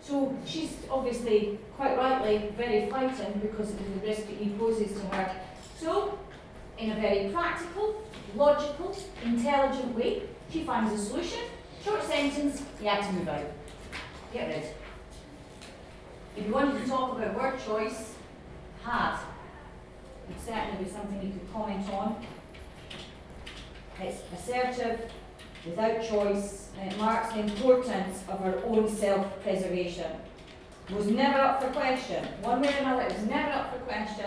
So she's obviously, quite rightly, very frightened because of the risk that he poses to her. So, in a very practical, logical, intelligent way, she finds a solution. Short sentence, he had to move out. Get rid. If you wanted to talk about word choice, had would certainly be something you could comment on. It's assertive, without choice, and it marks the importance of her own self-preservation. Was never up for question. One way or another, it was never up for question.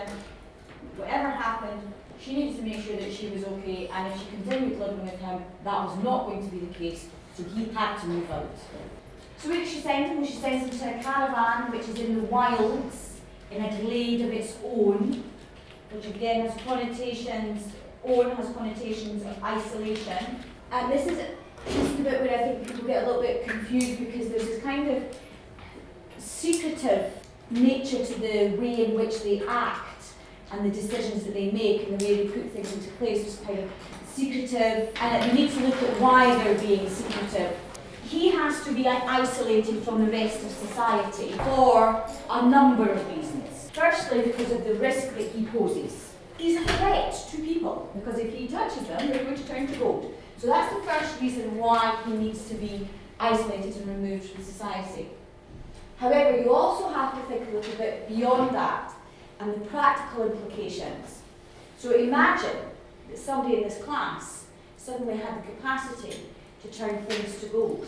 Whatever happened, she needed to make sure that she was okay, and if she continued living with him, that was not going to be the case, so he had to move out. So where did she send him? Well, she sends him to a caravan which is in the wilds, in a glade of its own, which again has connotations of isolation. And this is the bit where I think people get a little bit confused, because there's this kind of secretive nature to the way in which they act and the decisions that they make and the way they put things into place. It's kind of secretive, and we need to look at why they're being secretive. He has to be isolated from the rest of society for a number of reasons. Firstly, because of the risk that he poses. He's a threat to people, because if he touches them, they're going to turn to gold. So that's the first reason why he needs to be isolated and removed from society. However, you also have to think a little bit beyond that and the practical implications. So imagine that somebody in this class suddenly had the capacity to turn things to gold.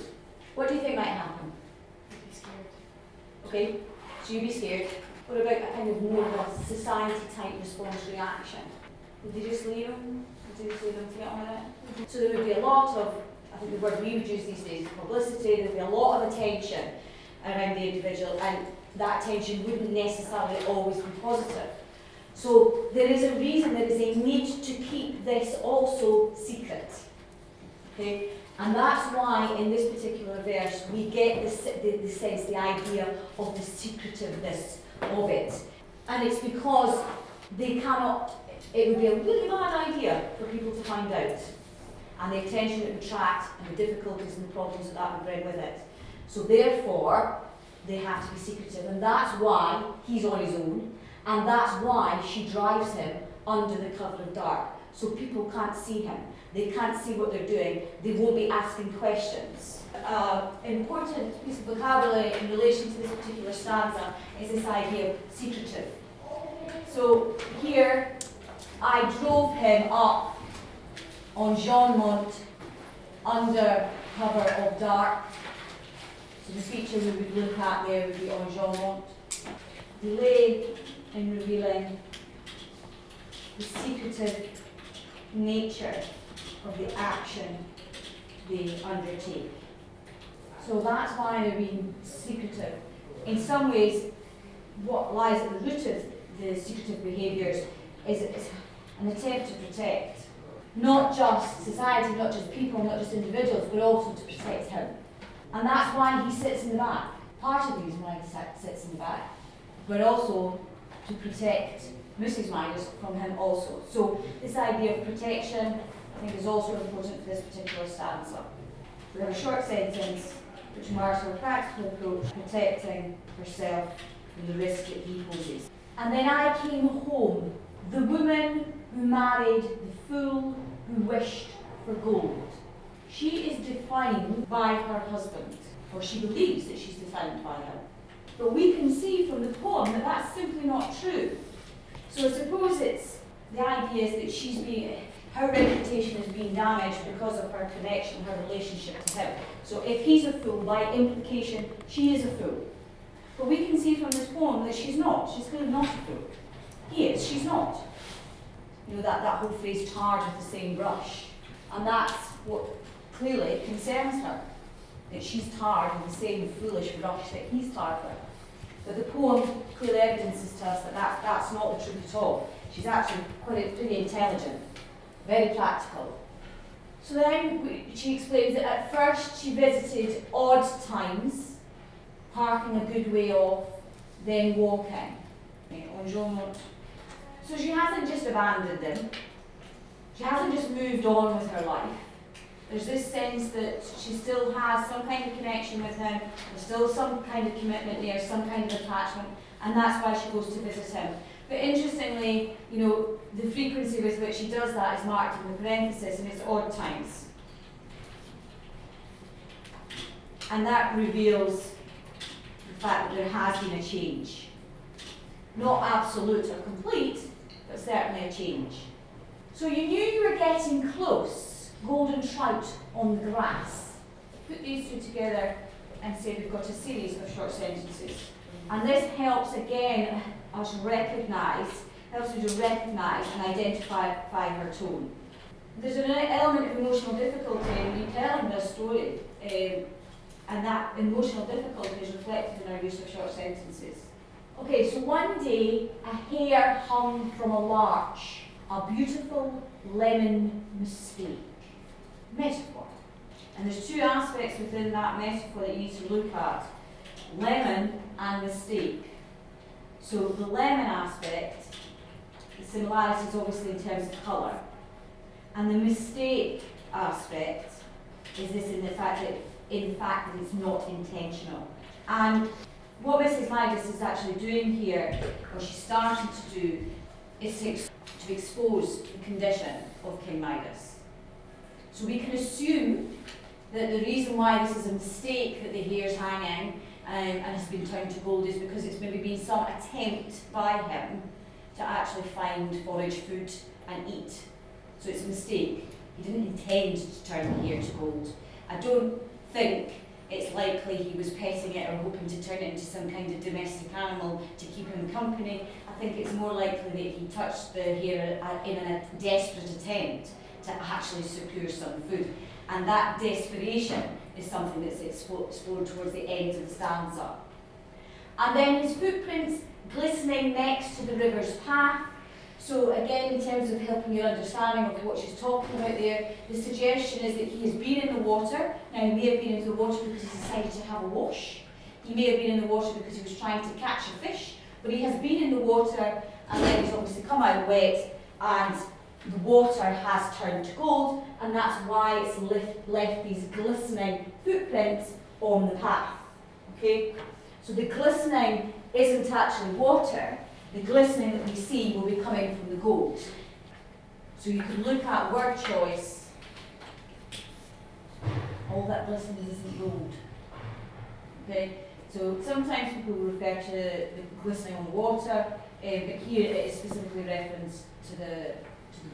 What do you think might happen? I'd be scared. Okay, so you'd be scared. What about a kind of more of a society-type response reaction? Would they just leave them? Would they just leave them to get on with it? So there would be a lot of, I think the word we would use these days is publicity. There would be a lot of attention around the individual, and that attention wouldn't necessarily always be positive. So there is a reason, there is a need to keep this also secret. Okay? And that's why in this particular verse we get the sense, the idea of the secretiveness of it. And it's because they cannot, it would be a really bad idea for people to find out. And the attention it would attract, and the difficulties and the problems that would bring with it. So therefore, they have to be secretive. And that's why he's on his own. And that's why she drives him under the cover of dark. So people can't see him. They can't see what they're doing. They won't be asking questions. An important piece of vocabulary in relation to this particular stanza is this idea of secretive. So here, I drove him up on Jean Mont under cover of dark. So the feature we would look at there would be on Jean Mont. Delay in revealing the secretive nature of the action they undertake. So that's why they're being secretive. In some ways, what lies at the root of the secretive behaviours is an attempt to protect not just society, not just people, not just individuals, but also to protect him. And that's why he sits in the back. Part of the reason why he sits in the back, but also to protect Mrs. Midas from him also. So this idea of protection, I think, is also important for this particular stanza. We have a short sentence which marks her practical approach, protecting herself from the risk that he poses. And then I came home, the woman who married the fool who wished for gold. She is defined by her husband, or she believes that she's defined by him. But we can see from the poem that that's simply not true. So I suppose it's the idea is that her reputation is being damaged because of her connection, her relationship to him. So if he's a fool, by implication, she is a fool. But we can see from this poem that she's not. She's clearly not a fool. He is, she's not. You know, that whole phrase, tarred with the same brush. And that's what clearly concerns her, that she's tarred with the same foolish brush that he's tarred with. But the poem clearly evidences to us that that's not the truth at all. She's actually pretty intelligent, very practical. So then she explains that at first she visited odd times, parking a good way off, then walking. So she hasn't just abandoned him. She hasn't just moved on with her life. There's this sense that she still has some kind of connection with him, there's still some kind of commitment there, some kind of attachment, and that's why she goes to visit him. But interestingly, the frequency with which she does that is marked in the parenthesis, and it's odd times. And that reveals the fact that there has been a change. Not absolute or complete, but certainly a change. So you knew you were getting close, golden trout on the grass. Put these two together and say we've got a series of short sentences. And this helps again us helps you to recognise and identify her tone. There's an element of emotional difficulty in retelling this story, and that emotional difficulty is reflected in our use of short sentences. Okay, so one day a hare hung from a larch, a beautiful lemon mistake. Metaphor. And there's two aspects within that metaphor that you need to look at. Lemon and mistake. So the lemon aspect, the similarity is obviously in terms of colour. And the mistake aspect is this in the fact that it's not intentional. And what Mrs. Midas is actually doing here, or she's starting to do, is to expose the condition of King Midas. So we can assume that the reason why this is a mistake that the hare's hanging and has been turned to gold is because it's maybe been some attempt by him to actually find forage food and eat. So it's a mistake. He didn't intend to turn the hare to gold. I don't think it's likely he was petting it or hoping to turn it into some kind of domestic animal to keep him company. I think it's more likely that he touched the hare in a desperate attempt to actually secure some food. And that desperation is something that's explored towards the end of the stanza. And then his footprints glistening next to the river's path. So again, in terms of helping your understanding of what she's talking about there, the suggestion is that he has been in the water. Now, he may have been in the water because he decided to have a wash. He may have been in the water because he was trying to catch a fish. But he has been in the water, and then he's obviously come out wet, and the water has turned to gold, and that's why it's left these glistening footprints on the path. Okay? So the glistening isn't actually water. The glistening that we see will be coming from the gold. So you can look at word choice. All that glistening isn't gold. Okay? So sometimes people refer to the glistening on the water, but here it is specifically referenced to the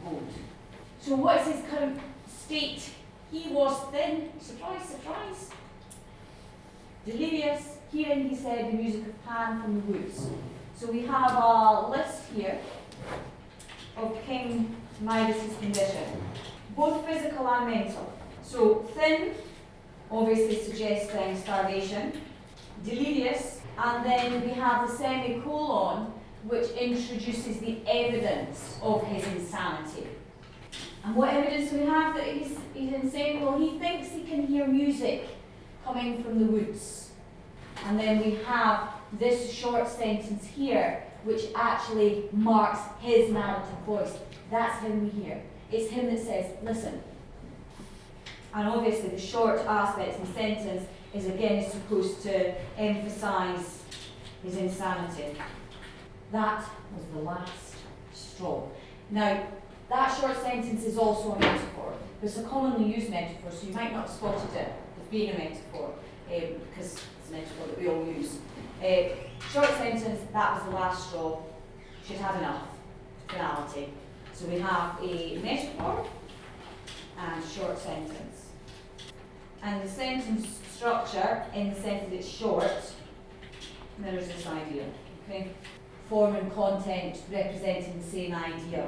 gold. So what is his current state? He was thin. Surprise, surprise. Delirious. Hearing, he said, the music of Pan from the woods. So we have a list here of King Midas' condition, both physical and mental. So thin, obviously suggesting starvation. Delirious, and then we have the semicolon, which introduces the evidence of his insanity. And what evidence do we have that he's insane? Well, he thinks he can hear music coming from the woods. And then we have this short sentence here, which actually marks his narrative voice. That's him we hear. It's him that says, listen. And obviously the short aspect in the sentence is supposed to emphasise his insanity. That was the last straw. Now, that short sentence is also a metaphor. It's a commonly used metaphor, so you might not have spotted it as being a metaphor, because it's a metaphor that we all use. Short sentence, that was the last straw. She'd had enough. Finality. So we have a metaphor and short sentence. And the sentence structure, in the sense that it's short, mirrors this idea. Okay? Form and content representing the same idea.